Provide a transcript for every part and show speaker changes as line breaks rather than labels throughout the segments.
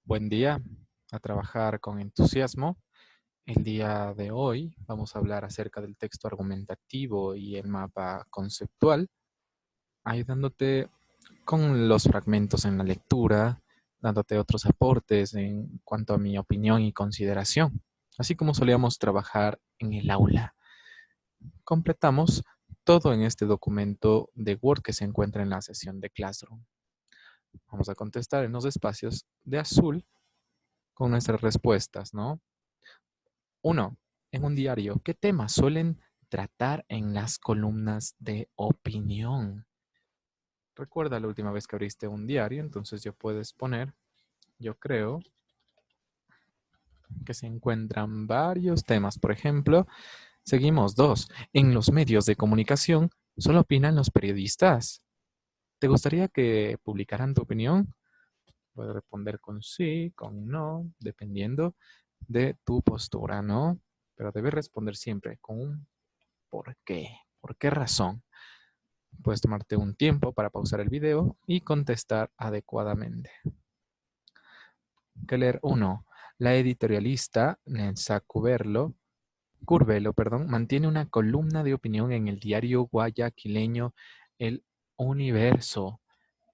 Buen día, a trabajar con entusiasmo. El día de hoy vamos a hablar acerca del texto argumentativo y el mapa conceptual, ayudándote con los fragmentos en la lectura, dándote otros aportes en cuanto a mi opinión y consideración, así como solíamos trabajar en el aula. Completamos todo en este documento de Word que se encuentra en la sesión de Classroom. Vamos a contestar en los espacios de azul con nuestras respuestas, ¿no? Uno, en un diario, ¿qué temas suelen tratar en las columnas de opinión? Recuerda la última vez que abriste un diario, entonces ya puedes poner, yo creo que se encuentran varios temas. Por ejemplo, seguimos dos. En los medios de comunicación solo opinan los periodistas. ¿Te gustaría que publicaran tu opinión? Puedes responder con sí, con no, dependiendo de tu postura, ¿no? Pero debes responder siempre con un ¿por qué? ¿Por qué razón? Puedes tomarte un tiempo para pausar el video y contestar adecuadamente. Keller 1. La editorialista Nelsa Curvelo, mantiene una columna de opinión en el diario guayaquileño El Universo.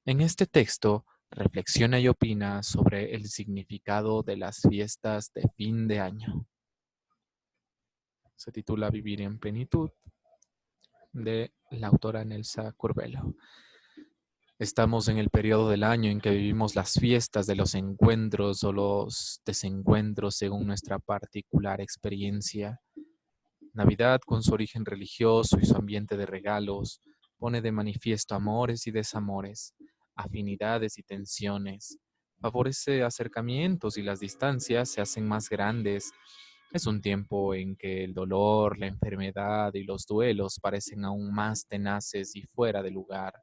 En este texto, reflexiona y opina sobre el significado de las fiestas de fin de año. Se titula Vivir en plenitud, de la autora Nelsa Curvelo. Estamos en el periodo del año en que vivimos las fiestas de los encuentros o los desencuentros según nuestra particular experiencia. Navidad, con su origen religioso y su ambiente de regalos, pone de manifiesto amores y desamores, afinidades y tensiones. Favorece acercamientos y las distancias se hacen más grandes. Es un tiempo en que el dolor, la enfermedad y los duelos parecen aún más tenaces y fuera de lugar.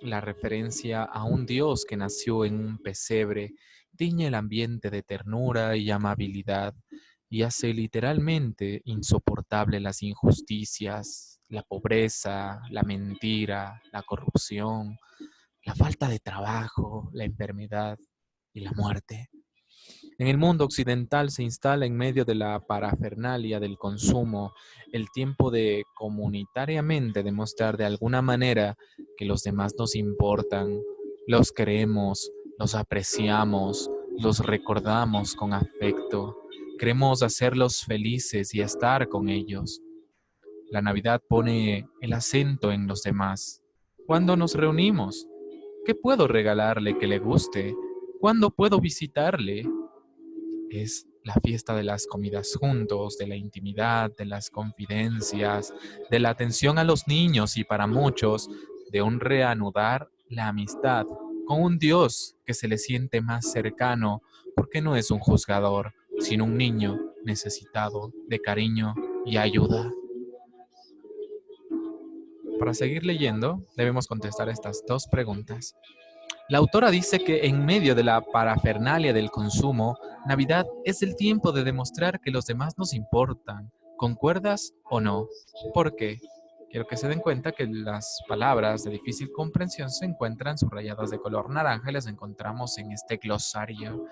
La referencia a un Dios que nació en un pesebre tiñe el ambiente de ternura y amabilidad y hace literalmente insoportable las injusticias, la pobreza, la mentira, la corrupción, la falta de trabajo, la enfermedad y la muerte. En el mundo occidental se instala en medio de la parafernalia del consumo el tiempo de comunitariamente demostrar de alguna manera que los demás nos importan, los queremos, los apreciamos, los recordamos con afecto, queremos hacerlos felices y estar con ellos. La Navidad pone el acento en los demás. ¿Cuándo nos reunimos? ¿Qué puedo regalarle que le guste? ¿Cuándo puedo visitarle? Es la fiesta de las comidas juntos, de la intimidad, de las confidencias, de la atención a los niños y para muchos, de un reanudar la amistad con un Dios que se le siente más cercano porque no es un juzgador, sino un niño necesitado de cariño y ayuda. Para seguir leyendo, debemos contestar estas dos preguntas. La autora dice que en medio de la parafernalia del consumo, Navidad es el tiempo de demostrar que los demás nos importan. ¿Concuerdas o no? ¿Por qué? Quiero que se den cuenta que las palabras de difícil comprensión se encuentran subrayadas de color naranja y las encontramos en este glosario.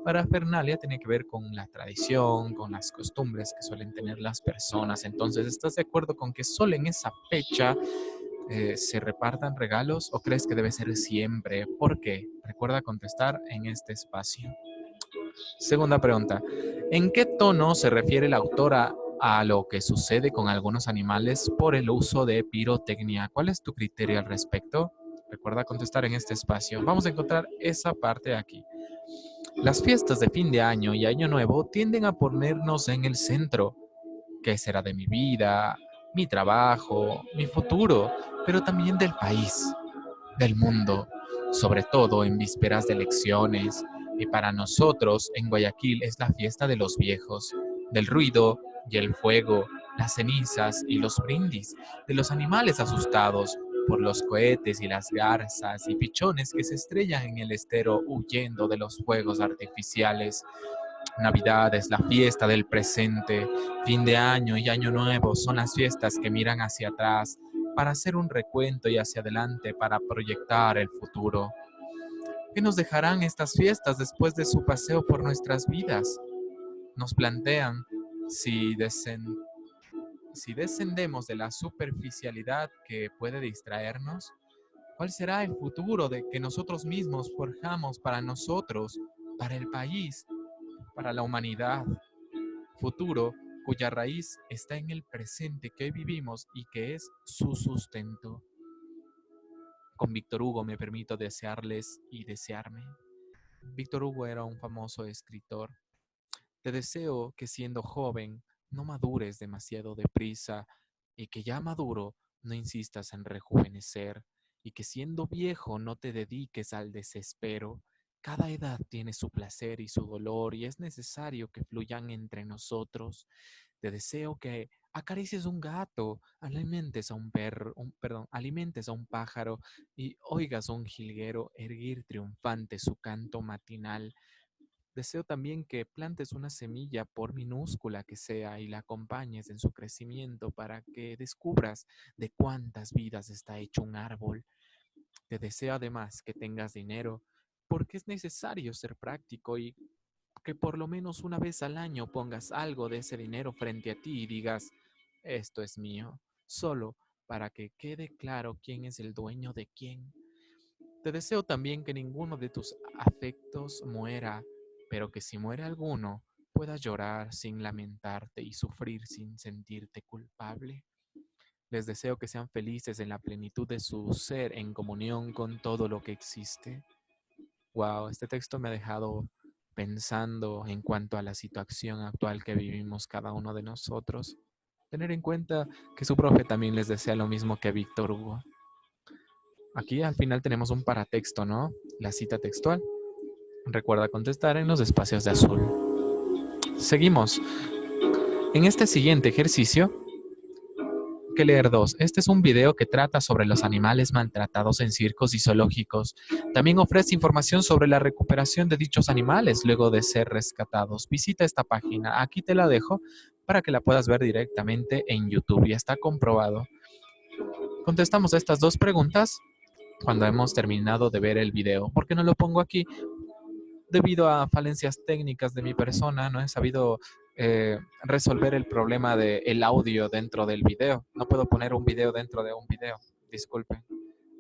Parafernalia tiene que ver con la tradición, con las costumbres que suelen tener las personas. Entonces, ¿estás de acuerdo con que solo en esa fecha se repartan regalos o crees que debe ser siempre? ¿Por qué? Recuerda contestar en este espacio. Segunda pregunta. ¿En qué tono se refiere la autora a lo que sucede con algunos animales por el uso de pirotecnia? ¿Cuál es tu criterio al respecto? Recuerda contestar en este espacio. Vamos a encontrar esa parte aquí. Las fiestas de fin de año y año nuevo tienden a ponernos en el centro. ¿Qué será de mi vida, mi trabajo, mi futuro, pero también del país, del mundo, sobre todo en vísperas de elecciones? Y para nosotros en Guayaquil es la fiesta de los viejos, del ruido y el fuego, las cenizas y los brindis, de los animales asustados por los cohetes y las garzas y pichones que se estrellan en el estero huyendo de los fuegos artificiales. Navidad es la fiesta del presente, fin de año y año nuevo son las fiestas que miran hacia atrás para hacer un recuento y hacia adelante para proyectar el futuro. ¿Qué nos dejarán estas fiestas después de su paseo por nuestras vidas? Nos plantean si, si descendemos de la superficialidad que puede distraernos. ¿Cuál será el futuro de que nosotros mismos forjamos para nosotros, para el país, para la humanidad? Futuro cuya raíz está en el presente que hoy vivimos y que es su sustento. Con Víctor Hugo me permito desearles y desearme. Víctor Hugo era un famoso escritor. Te deseo que siendo joven no madures demasiado deprisa y que ya maduro no insistas en rejuvenecer y que siendo viejo no te dediques al desespero. Cada edad tiene su placer y su dolor y es necesario que fluyan entre nosotros. Te deseo que acaricies un gato, alimentes a un perro, alimentes a un pájaro y oigas a un jilguero erguir triunfante su canto matinal. Deseo también que plantes una semilla, por minúscula que sea, y la acompañes en su crecimiento para que descubras de cuántas vidas está hecho un árbol. Te deseo además que tengas dinero, porque es necesario ser práctico y que por lo menos una vez al año pongas algo de ese dinero frente a ti y digas, esto es mío, solo para que quede claro quién es el dueño de quién. Te deseo también que ninguno de tus afectos muera, pero que si muere alguno, puedas llorar sin lamentarte y sufrir sin sentirte culpable. Les deseo que sean felices en la plenitud de su ser en comunión con todo lo que existe. Wow, este texto me ha dejado pensando en cuanto a la situación actual que vivimos cada uno de nosotros. Tener en cuenta que su profe también les desea lo mismo que Víctor Hugo. Aquí al final tenemos un paratexto, ¿no? La cita textual. Recuerda contestar en los espacios de azul. Seguimos. En este siguiente ejercicio, que leer dos. Este es un video que trata sobre los animales maltratados en circos y zoológicos. También ofrece información sobre la recuperación de dichos animales luego de ser rescatados. Visita esta página. Aquí te la dejo para que la puedas ver directamente en YouTube. Ya está comprobado. Contestamos estas dos preguntas cuando hemos terminado de ver el video. ¿Por qué no lo pongo aquí? Debido a falencias técnicas de mi persona, no he sabido resolver el problema del audio dentro del video. No puedo poner un video dentro de un video. Disculpen.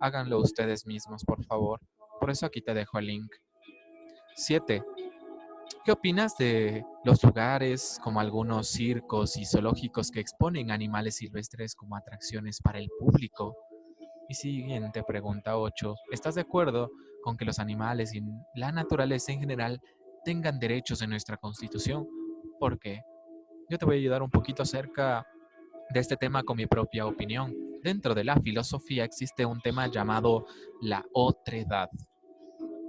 Háganlo ustedes mismos, por favor. Por eso aquí te dejo el link. 7. ¿Qué opinas de los lugares como algunos circos y zoológicos que exponen animales silvestres como atracciones para el público? Y siguiente pregunta 8. ¿Estás de acuerdo con que los animales y la naturaleza en general tengan derechos en nuestra Constitución? ¿Por qué? Yo te voy a ayudar un poquito acerca de este tema con mi propia opinión. Dentro de la filosofía existe un tema llamado la otredad.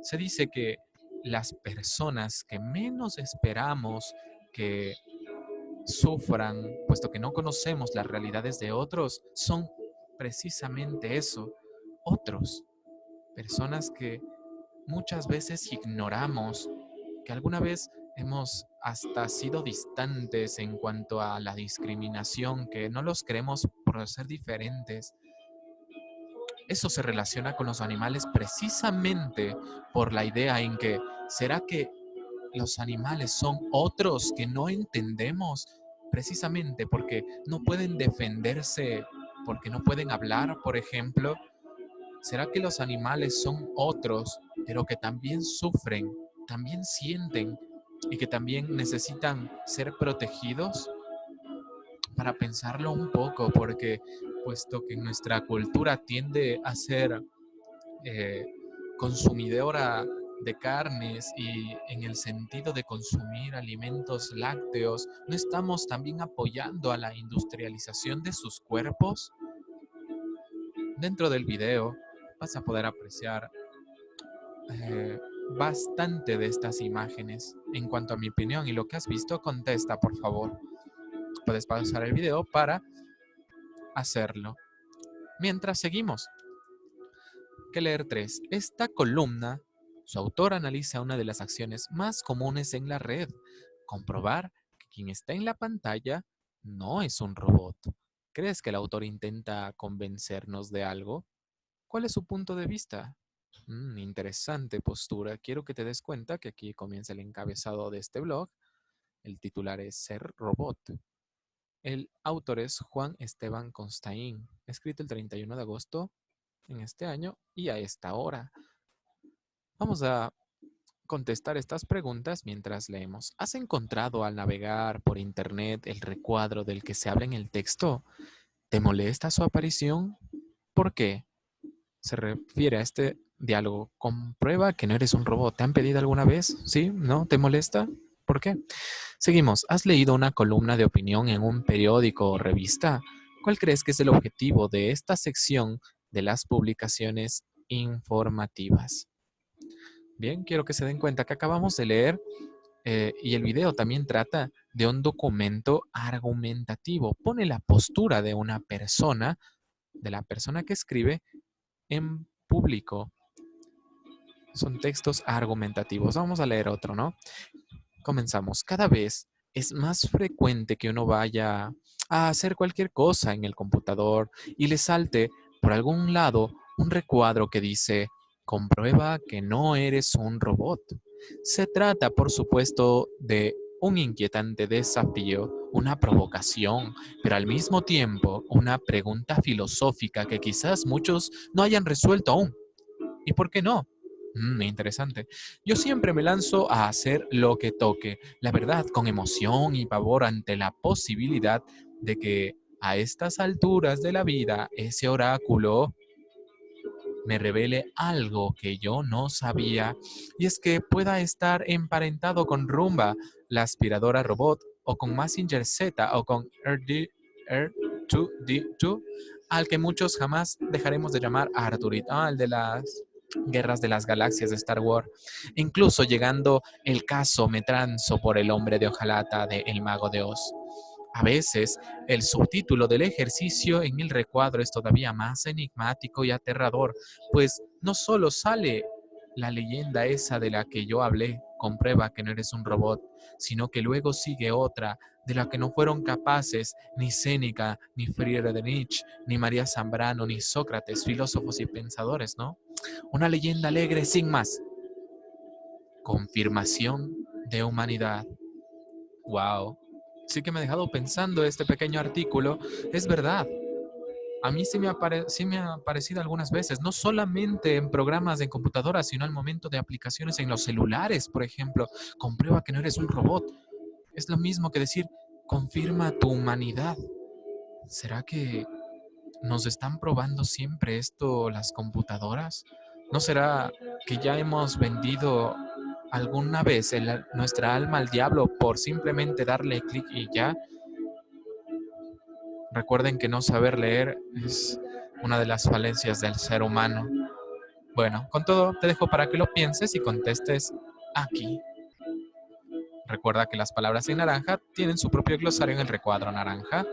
Se dice que las personas que menos esperamos que sufran, puesto que no conocemos las realidades de otros, son precisamente eso, otros, personas que muchas veces ignoramos, que alguna vez hemos hasta sido distantes en cuanto a la discriminación, que no los creemos por ser diferentes. Eso se relaciona con los animales precisamente por la idea en que, ¿será que los animales son otros que no entendemos precisamente porque no pueden defenderse, porque no pueden hablar, por ejemplo? ¿Será que los animales son otros, pero que también sufren, también sienten y que también necesitan ser protegidos? Para pensarlo un poco, porque puesto que nuestra cultura tiende a ser eh, consumidora de carnes y en el sentido de consumir alimentos lácteos, ¿no estamos también apoyando a la industrialización de sus cuerpos? Dentro del video vas a poder apreciar eh, bastante de estas imágenes. En cuanto a mi opinión y lo que has visto, contesta por favor. Puedes pausar el video para hacerlo. Mientras seguimos, que leer 3. Esta columna, su autor analiza una de las acciones más comunes en la red, comprobar que quien está en la pantalla no es un robot. ¿Crees que el autor intenta convencernos de algo? ¿Cuál es su punto de vista? Interesante postura. Quiero que te des cuenta que aquí comienza el encabezado de este blog. El titular es Ser Robot. El autor es Juan Esteban Constaín, escrito el 31 de agosto en este año y a esta hora. Vamos a contestar estas preguntas mientras leemos. ¿Has encontrado al navegar por internet el recuadro del que se habla en el texto? ¿Te molesta su aparición? ¿Por qué? Se refiere a este diálogo. Comprueba que no eres un robot. ¿Te han pedido alguna vez? ¿Sí? ¿No? ¿Te molesta? ¿Por qué? Seguimos. ¿Has leído una columna de opinión en un periódico o revista? ¿Cuál crees que es el objetivo de esta sección de las publicaciones informativas? Bien, quiero que se den cuenta que acabamos de leer y el video también trata de un documento argumentativo. Pone la postura de una persona, de la persona que escribe en público. Son textos argumentativos. Vamos a leer otro, ¿no? Comenzamos. Cada vez es más frecuente que uno vaya a hacer cualquier cosa en el computador y le salte por algún lado un recuadro que dice, comprueba que no eres un robot. Se trata, por supuesto, de un inquietante desafío, una provocación, pero al mismo tiempo una pregunta filosófica que quizás muchos no hayan resuelto aún. ¿Y por qué no? Interesante. Yo siempre me lanzo a hacer lo que toque, la verdad, con emoción y pavor ante la posibilidad de que a estas alturas de la vida ese oráculo me revele algo que yo no sabía, y es que pueda estar emparentado con Roomba, la aspiradora robot, o con Mazinger Z, o con R2D2, al que muchos jamás dejaremos de llamar Arturito, el de las Guerras de las Galaxias de Star Wars. Incluso llegando el caso me transo por el hombre de hojalata de El Mago de Oz. A veces, el subtítulo del ejercicio en el recuadro es todavía más enigmático y aterrador, pues no solo sale la leyenda esa de la que yo hablé, comprueba que no eres un robot, sino que luego sigue otra de la que no fueron capaces ni Séneca, ni Friedrich, ni María Zambrano, ni Sócrates, filósofos y pensadores, ¿no? Una leyenda alegre sin más. Confirmación de humanidad. Wow. Sí que me ha dejado pensando este pequeño artículo. Es verdad. A mí sí me ha aparecido algunas veces, no solamente en programas de computadora, sino al momento de aplicaciones en los celulares, por ejemplo. Comprueba que no eres un robot. Es lo mismo que decir, confirma tu humanidad. ¿Será que nos están probando siempre esto las computadoras? ¿No será que ya hemos vendido alguna vez nuestra alma al diablo por simplemente darle clic y ya? Recuerden que no saber leer es una de las falencias del ser humano. Bueno, con todo te dejo para que lo pienses y contestes aquí. Recuerda que las palabras en naranja tienen su propio glosario en el recuadro naranja.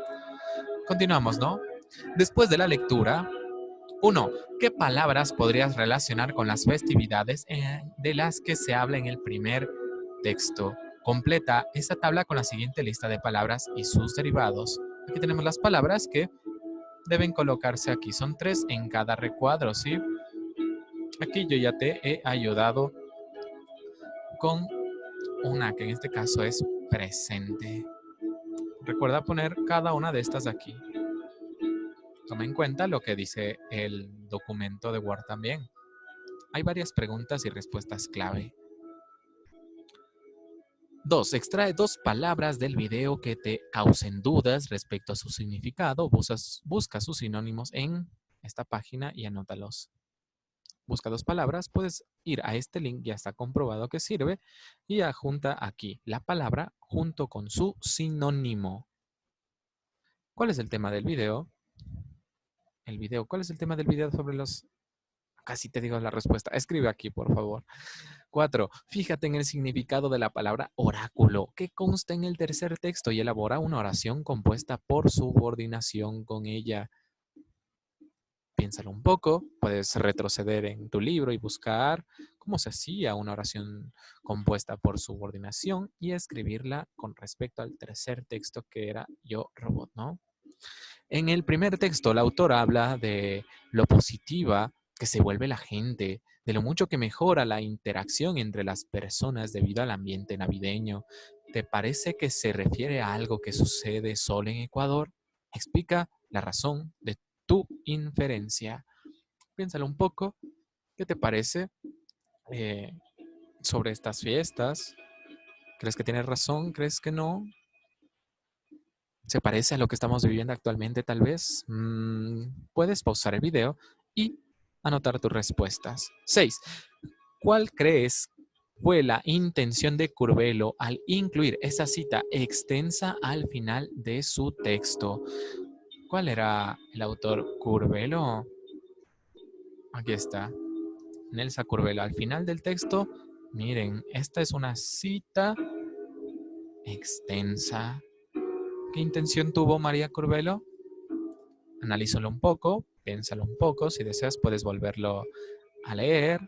Continuamos, ¿no? Después de la lectura, 1. ¿Qué palabras podrías relacionar con las festividades de las que se habla en el primer texto? Completa esta tabla con la siguiente lista de palabras y sus derivados. Aquí tenemos las palabras que deben colocarse aquí. Son 3 en cada recuadro, ¿sí? Aquí yo ya te he ayudado con una que en este caso es presente. Recuerda poner cada una de estas aquí. Toma en cuenta lo que dice el documento de Word también. Hay varias preguntas y respuestas clave. 2. Extrae 2 palabras del video que te causen dudas respecto a su significado. Busca sus sinónimos en esta página y anótalos. Busca 2 palabras, puedes ir a este link, ya está comprobado que sirve, y adjunta aquí la palabra junto con su sinónimo. ¿Cuál es el tema del video? ¿Cuál es el tema del video sobre los... Casi te digo la respuesta. Escribe aquí, por favor. 4. Fíjate en el significado de la palabra oráculo, que consta en el tercer texto y elabora una oración compuesta por subordinación con ella. Piénsalo un poco, puedes retroceder en tu libro y buscar cómo se hacía una oración compuesta por subordinación y escribirla con respecto al tercer texto que era Yo Robot, ¿no? En el primer texto, la autora habla de lo positiva que se vuelve la gente, de lo mucho que mejora la interacción entre las personas debido al ambiente navideño. ¿Te parece que se refiere a algo que sucede solo en Ecuador? Explica la razón de tu inferencia. Piénsalo un poco. ¿Qué te parece eh, sobre estas fiestas? ¿Crees que tienes razón? ¿Crees que no? ¿Se parece a lo que estamos viviendo actualmente, tal vez? Puedes pausar el video y anotar tus respuestas. 6. ¿Cuál crees fue la intención de Curbelo al incluir esa cita extensa al final de su texto? ¿Cuál era el autor? ¿Curbelo? Aquí está. Nelsa Curbelo. Al final del texto, miren, esta es una cita extensa. ¿Qué intención tuvo María Curbelo? Analízalo un poco, piénsalo un poco. Si deseas, puedes volverlo a leer.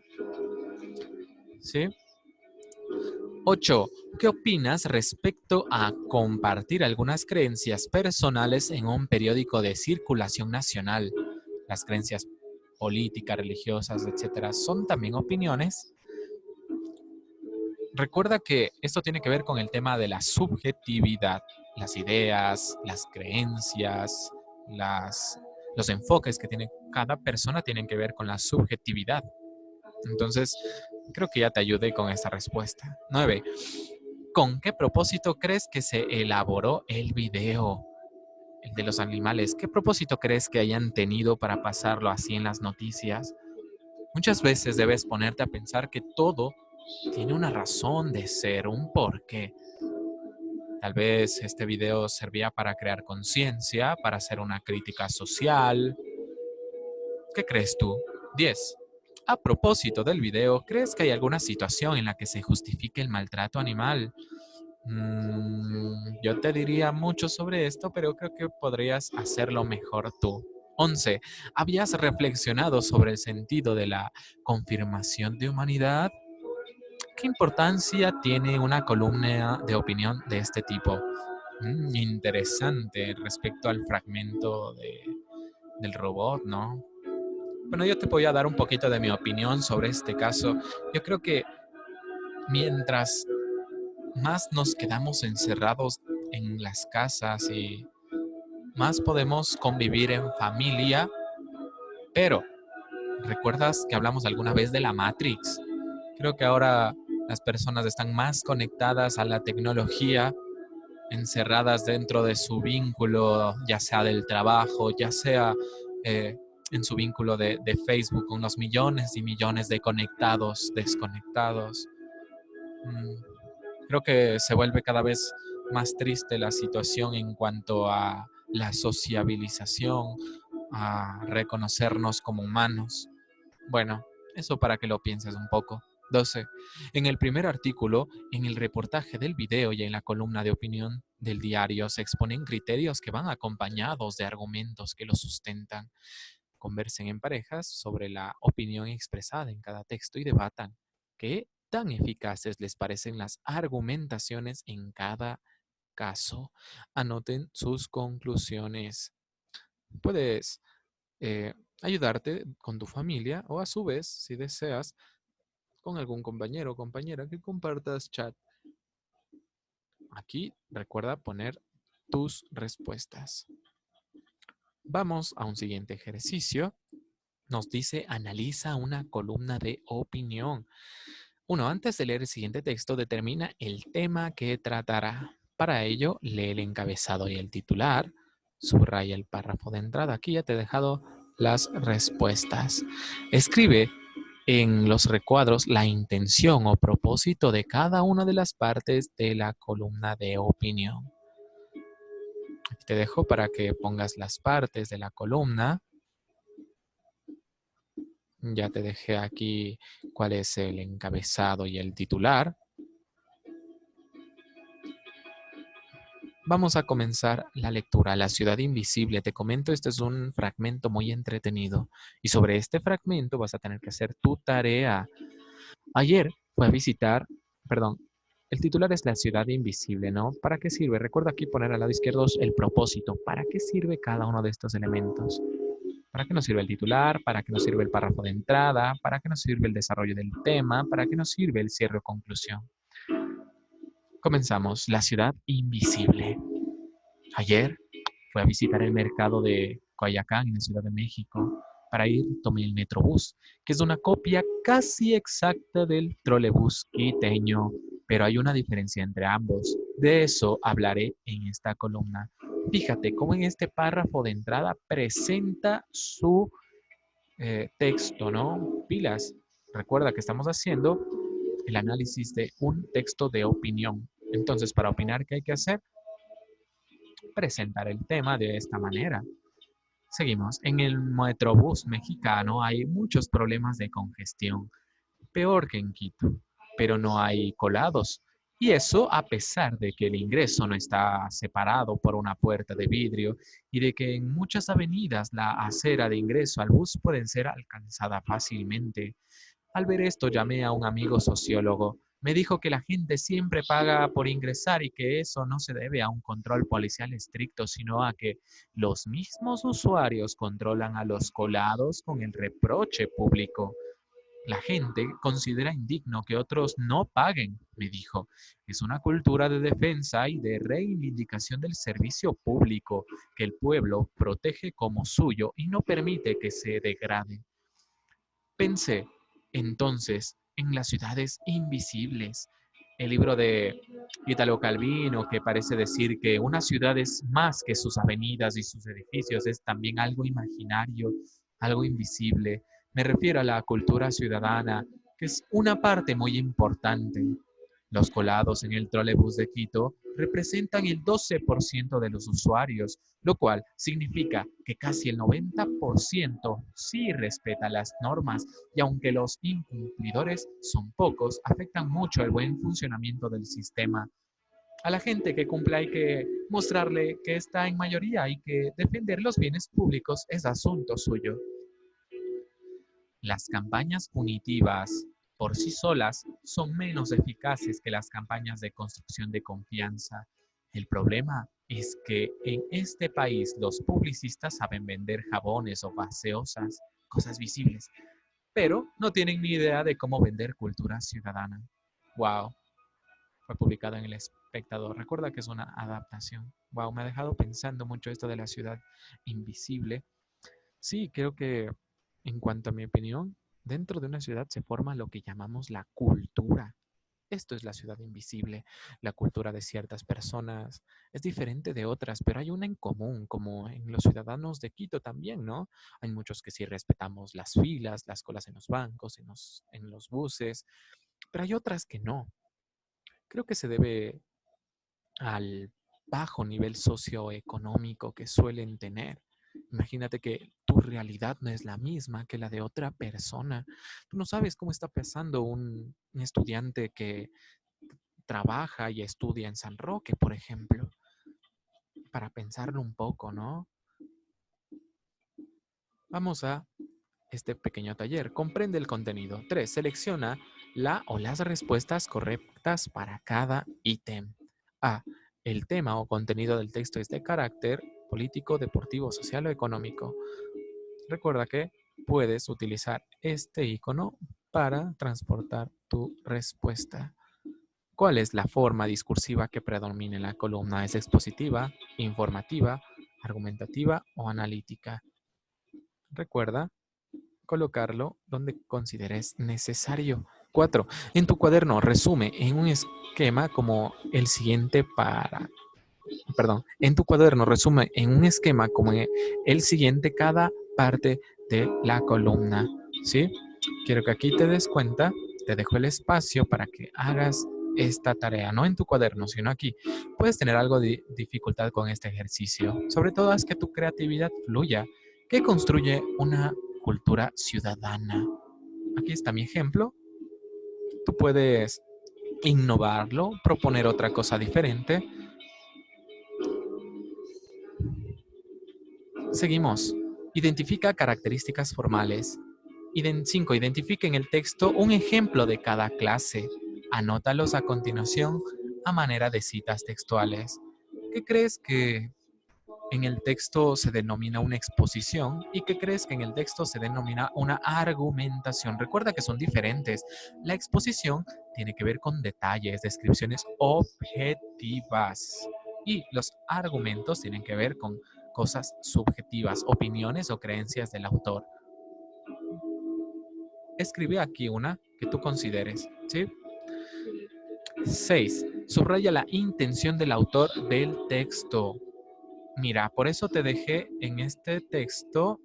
¿Sí? 8. ¿Qué opinas respecto a compartir algunas creencias personales en un periódico de circulación nacional? Las creencias políticas, religiosas, etcétera, son también opiniones. Recuerda que esto tiene que ver con el tema de la subjetividad. Las ideas, las creencias, los enfoques que tiene cada persona tienen que ver con la subjetividad. Entonces, creo que ya te ayudé con esta respuesta. 9. ¿Con qué propósito crees que se elaboró el video? El de los animales. ¿Qué propósito crees que hayan tenido para pasarlo así en las noticias? Muchas veces debes ponerte a pensar que todo tiene una razón de ser, un porqué. Tal vez este video servía para crear conciencia, para hacer una crítica social. ¿Qué crees tú? 10. A propósito del video, ¿crees que hay alguna situación en la que se justifique el maltrato animal? Yo te diría mucho sobre esto, pero creo que podrías hacerlo mejor tú. 11. ¿Habías reflexionado sobre el sentido de la confirmación de humanidad? ¿Qué importancia tiene una columna de opinión de este tipo? Interesante respecto al fragmento del robot, ¿no? Bueno, yo te voy a dar un poquito de mi opinión sobre este caso. Yo creo que mientras más nos quedamos encerrados en las casas y más podemos convivir en familia, pero ¿recuerdas que hablamos alguna vez de la Matrix? Creo que ahora las personas están más conectadas a la tecnología, encerradas dentro de su vínculo, ya sea del trabajo, ya sea en su vínculo de Facebook, con los millones y millones de conectados, desconectados. Creo que se vuelve cada vez más triste la situación en cuanto a la sociabilización, a reconocernos como humanos. Bueno, eso para que lo pienses un poco. 12. En el primer artículo, en el reportaje del video y en la columna de opinión del diario se exponen criterios que van acompañados de argumentos que los sustentan. Conversen en parejas sobre la opinión expresada en cada texto y debatan qué tan eficaces les parecen las argumentaciones en cada caso. Anoten sus conclusiones. Puedes eh, ayudarte con tu familia o a su vez, si deseas, con algún compañero o compañera que compartas chat. Aquí recuerda poner tus respuestas. Vamos a un siguiente ejercicio. Nos dice, analiza una columna de opinión. Uno, antes de leer el siguiente texto, determina el tema que tratará. Para ello, lee el encabezado y el titular. Subraya el párrafo de entrada. Aquí ya te he dejado las respuestas. Escribe en los recuadros la intención o propósito de cada una de las partes de la columna de opinión. Aquí te dejo para que pongas las partes de la columna. Ya te dejé aquí cuál es el encabezado y el titular. Vamos a comenzar la lectura. La ciudad invisible. Te comento, este es un fragmento muy entretenido. Y sobre este fragmento vas a tener que hacer tu tarea. Ayer fue a visitar, perdón, el titular es La ciudad invisible, ¿no? ¿Para qué sirve? Recuerda aquí poner al lado izquierdo el propósito. ¿Para qué sirve cada uno de estos elementos? ¿Para qué nos sirve el titular? ¿Para qué nos sirve el párrafo de entrada? ¿Para qué nos sirve el desarrollo del tema? ¿Para qué nos sirve el cierre o conclusión? Comenzamos. La ciudad invisible. Ayer fui a visitar el mercado de Coyoacán en la Ciudad de México. Para ir tomé el Metrobús, que es una copia casi exacta del trolebús quiteño, pero hay una diferencia entre ambos. De eso hablaré en esta columna. Fíjate cómo en este párrafo de entrada presenta su texto, ¿no? Pilas. Recuerda que estamos haciendo el análisis de un texto de opinión. Entonces, para opinar, ¿qué hay que hacer? Presentar el tema de esta manera. Seguimos. En el Metrobús mexicano hay muchos problemas de congestión, peor que en Quito, pero no hay colados. Y eso a pesar de que el ingreso no está separado por una puerta de vidrio y de que en muchas avenidas la acera de ingreso al bus pueden ser alcanzada fácilmente. Al ver esto llamé a un amigo sociólogo. Me dijo que la gente siempre paga por ingresar y que eso no se debe a un control policial estricto, sino a que los mismos usuarios controlan a los colados con el reproche público. La gente considera indigno que otros no paguen, me dijo. Es una cultura de defensa y de reivindicación del servicio público que el pueblo protege como suyo y no permite que se degrade. Pensé entonces en las ciudades invisibles, el libro de Italo Calvino, que parece decir que una ciudad es más que sus avenidas y sus edificios, es también algo imaginario, algo invisible. Me refiero a la cultura ciudadana, que es una parte muy importante. Los colados en el trolebús de Quito representan el 12% de los usuarios, lo cual significa que casi el 90% sí respeta las normas y aunque los incumplidores son pocos, afectan mucho el buen funcionamiento del sistema. A la gente que cumple hay que mostrarle que está en mayoría y que defender los bienes públicos es asunto suyo. Las campañas punitivas por sí solas son menos eficaces que las campañas de construcción de confianza. El problema es que en este país los publicistas saben vender jabones o gaseosas, cosas visibles, pero no tienen ni idea de cómo vender cultura ciudadana. Wow, fue publicado en El Espectador. Recuerda que es una adaptación. Wow, me ha dejado pensando mucho esto de la ciudad invisible. Sí, creo que en cuanto a mi opinión, dentro de una ciudad se forma lo que llamamos la cultura. Esto es la ciudad invisible. La cultura de ciertas personas es diferente de otras, pero hay una en común, como en los ciudadanos de Quito también, ¿no? Hay muchos que sí respetamos las filas, las colas en los bancos, en los buses, pero hay otras que no. Creo que se debe al bajo nivel socioeconómico que suelen tener. Imagínate que tu realidad no es la misma que la de otra persona. Tú no sabes cómo está pasando un estudiante que trabaja y estudia en San Roque, por ejemplo, para pensarlo un poco, ¿no? Vamos a este pequeño taller. Comprende el contenido. 3. Selecciona la o las respuestas correctas para cada ítem. A. El tema o contenido del texto es de carácter político, deportivo, social o económico. Recuerda que puedes utilizar este icono para transportar tu respuesta. ¿Cuál es la forma discursiva que predomina en la columna? ¿Es expositiva, informativa, argumentativa o analítica? Recuerda colocarlo donde consideres necesario. 4. En tu cuaderno resume en un esquema como el siguiente en tu cuaderno resume en un esquema como el siguiente cada parte de la columna, ¿sí? Quiero que aquí te des cuenta, te dejo el espacio para que hagas esta tarea, no en tu cuaderno, sino aquí. Puedes tener algo de dificultad con este ejercicio. Sobre todo haz que tu creatividad fluya, que construye una cultura ciudadana. Aquí está mi ejemplo. Tú puedes innovarlo, proponer otra cosa diferente. Seguimos. Identifica características formales. 5. Identifica en el texto un ejemplo de cada clase. Anótalos a continuación a manera de citas textuales. ¿Qué crees que en el texto se denomina una exposición y ¿qué crees que en el texto se denomina una argumentación? Recuerda que son diferentes. La exposición tiene que ver con detalles, descripciones objetivas y los argumentos tienen que ver con cosas subjetivas, opiniones o creencias del autor. Escribe aquí una que tú consideres, ¿sí? 6. Subraya la intención del autor del texto. Mira, por eso te dejé en este texto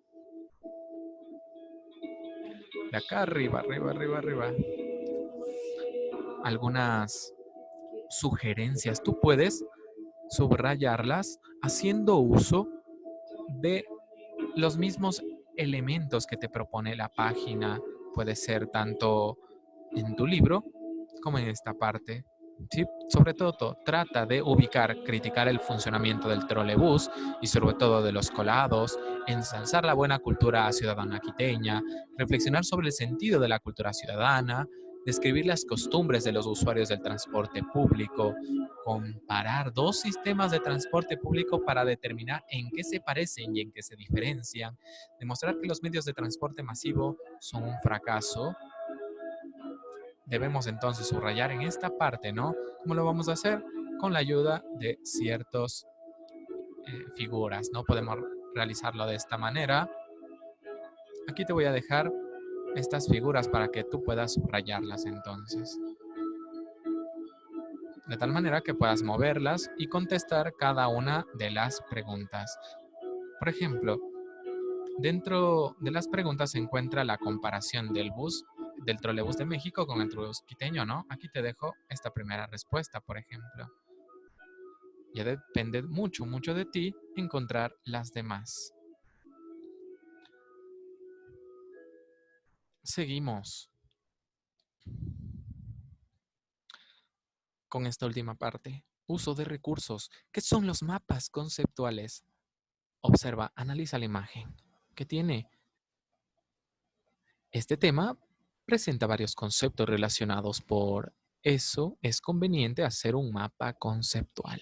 de acá arriba, algunas sugerencias. Tú puedes subrayarlas haciendo uso de los mismos elementos que te propone la página. Puede ser tanto en tu libro como en esta parte. ¿Sí? Sobre todo, trata de ubicar, criticar el funcionamiento del trolebús y sobre todo de los colados, ensalzar la buena cultura ciudadana quiteña, reflexionar sobre el sentido de la cultura ciudadana, describir las costumbres de los usuarios del transporte público, comparar dos sistemas de transporte público para determinar en qué se parecen y en qué se diferencian, demostrar que los medios de transporte masivo son un fracaso. Debemos entonces subrayar en esta parte, ¿no? ¿Cómo lo vamos a hacer? Con la ayuda de ciertas figuras, ¿no? Podemos realizarlo de esta manera. Aquí te voy a dejar estas figuras para que tú puedas subrayarlas entonces. De tal manera que puedas moverlas y contestar cada una de las preguntas. Por ejemplo, dentro de las preguntas se encuentra la comparación del trolebús de México con el trolebús quiteño, ¿no? Aquí te dejo esta primera respuesta, por ejemplo. Ya depende mucho, mucho de ti encontrar las demás. Seguimos con esta última parte. Uso de recursos. ¿Qué son los mapas conceptuales? Observa, analiza la imagen. ¿Qué tiene? Este tema presenta varios conceptos relacionados, por eso es conveniente hacer un mapa conceptual.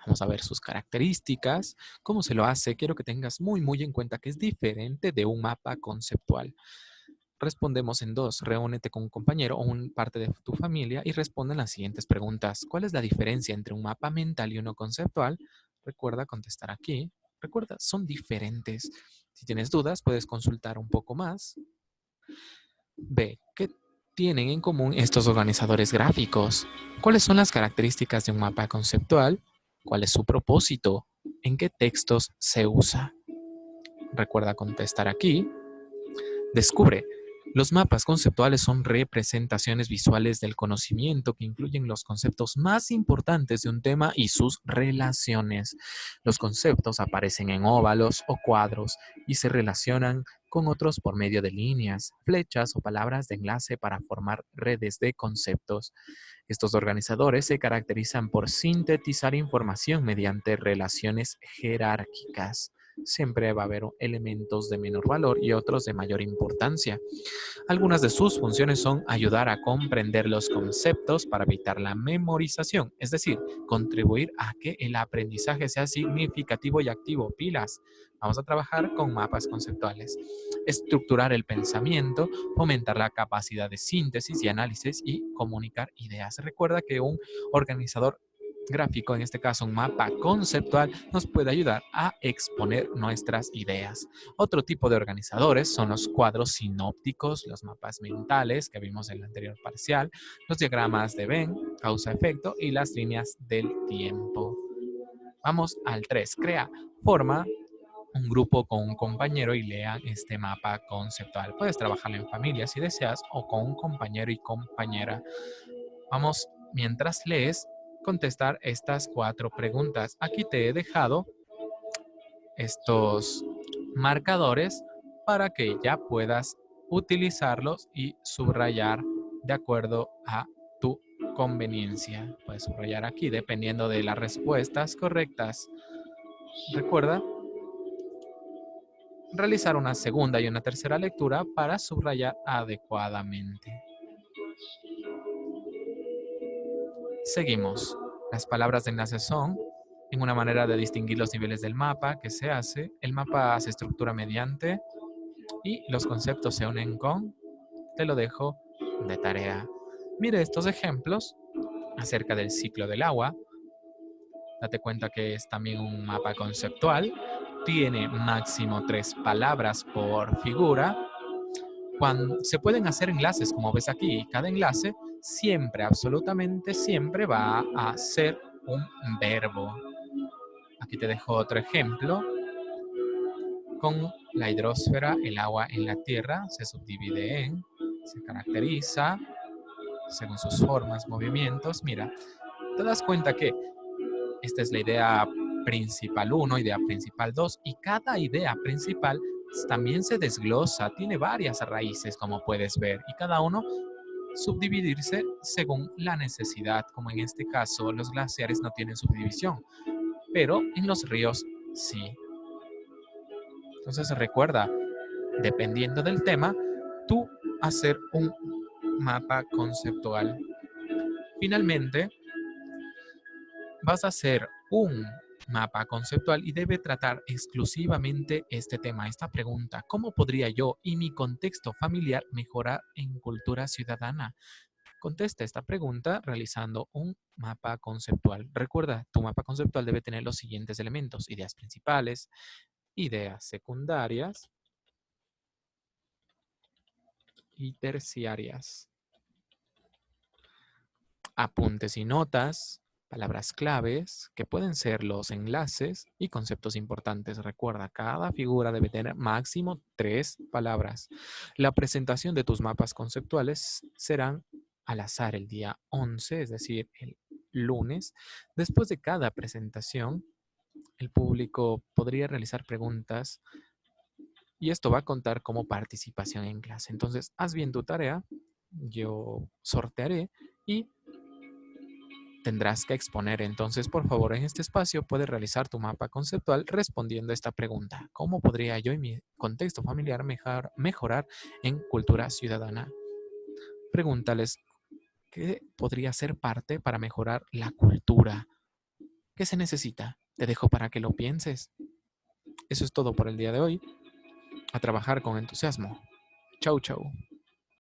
Vamos a ver sus características, cómo se lo hace. Quiero que tengas muy en cuenta que es diferente de un mapa conceptual. Respondemos en dos. Reúnete con un compañero o un parte de tu familia y responden las siguientes preguntas. ¿Cuál es la diferencia entre un mapa mental y uno conceptual? Recuerda contestar aquí. Recuerda, son diferentes. Si tienes dudas, puedes consultar un poco más. B. ¿Qué tienen en común estos organizadores gráficos? ¿Cuáles son las características de un mapa conceptual? ¿Cuál es su propósito? ¿En qué textos se usa? Recuerda contestar aquí. Descubre. Los mapas conceptuales son representaciones visuales del conocimiento que incluyen los conceptos más importantes de un tema y sus relaciones. Los conceptos aparecen en óvalos o cuadros y se relacionan con otros por medio de líneas, flechas o palabras de enlace para formar redes de conceptos. Estos organizadores se caracterizan por sintetizar información mediante relaciones jerárquicas. Siempre va a haber elementos de menor valor y otros de mayor importancia. Algunas de sus funciones son ayudar a comprender los conceptos para evitar la memorización, es decir, contribuir a que el aprendizaje sea significativo y activo. Pilas. Vamos a trabajar con mapas conceptuales. Estructurar el pensamiento, fomentar la capacidad de síntesis y análisis y comunicar ideas. Recuerda que un organizador gráfico, en este caso un mapa conceptual, nos puede ayudar a exponer nuestras ideas. Otro tipo de organizadores son los cuadros sinópticos, los mapas mentales que vimos en el anterior parcial, los diagramas de Venn, causa-efecto y las líneas del tiempo. Vamos al 3. Crea, forma un grupo con un compañero y lean este mapa conceptual. Puedes trabajarlo en familia si deseas o con un compañero y compañera. Vamos, mientras lees, contestar estas 4 preguntas. Aquí te he dejado estos marcadores para que ya puedas utilizarlos y subrayar de acuerdo a tu conveniencia. Puedes subrayar aquí dependiendo de las respuestas correctas. Recuerda realizar una segunda y una tercera lectura para subrayar adecuadamente. Seguimos. Las palabras de enlace son en una manera de distinguir los niveles del mapa que se hace. El mapa se estructura mediante y los conceptos se unen con, te lo dejo de tarea. Mire estos ejemplos acerca del ciclo del agua. Date cuenta que es también un mapa conceptual. Tiene máximo 3 palabras por figura. Cuando se pueden hacer enlaces, como ves aquí, y cada enlace siempre, absolutamente siempre va a ser un verbo. Aquí te dejo otro ejemplo. Con la hidrosfera, el agua en la Tierra se subdivide en, se caracteriza según sus formas, movimientos. Mira, te das cuenta que esta es la idea principal 1, idea principal 2, y cada idea principal también se desglosa, tiene varias raíces, como puedes ver, y cada uno subdividirse según la necesidad, como en este caso los glaciares no tienen subdivisión, pero en los ríos sí. Entonces recuerda, dependiendo del tema, tú hacer un mapa conceptual. Finalmente, vas a hacer un mapa conceptual y debe tratar exclusivamente este tema, esta pregunta: ¿cómo podría yo y mi contexto familiar mejorar en cultura ciudadana? Contesta esta pregunta realizando un mapa conceptual. Recuerda, tu mapa conceptual debe tener los siguientes elementos: ideas principales, ideas secundarias y terciarias, apuntes y notas, palabras claves, que pueden ser los enlaces y conceptos importantes. Recuerda, cada figura debe tener máximo 3 palabras. La presentación de tus mapas conceptuales serán al azar el día 11, es decir, el lunes. Después de cada presentación, el público podría realizar preguntas y esto va a contar como participación en clase. Entonces, haz bien tu tarea, yo sortearé y tendrás que exponer. Entonces, por favor, en este espacio puedes realizar tu mapa conceptual respondiendo a esta pregunta: ¿cómo podría yo y mi contexto familiar mejorar en cultura ciudadana? Pregúntales qué podría ser parte para mejorar la cultura. ¿Qué se necesita? Te dejo para que lo pienses. Eso es todo por el día de hoy. A trabajar con entusiasmo. Chau, chau.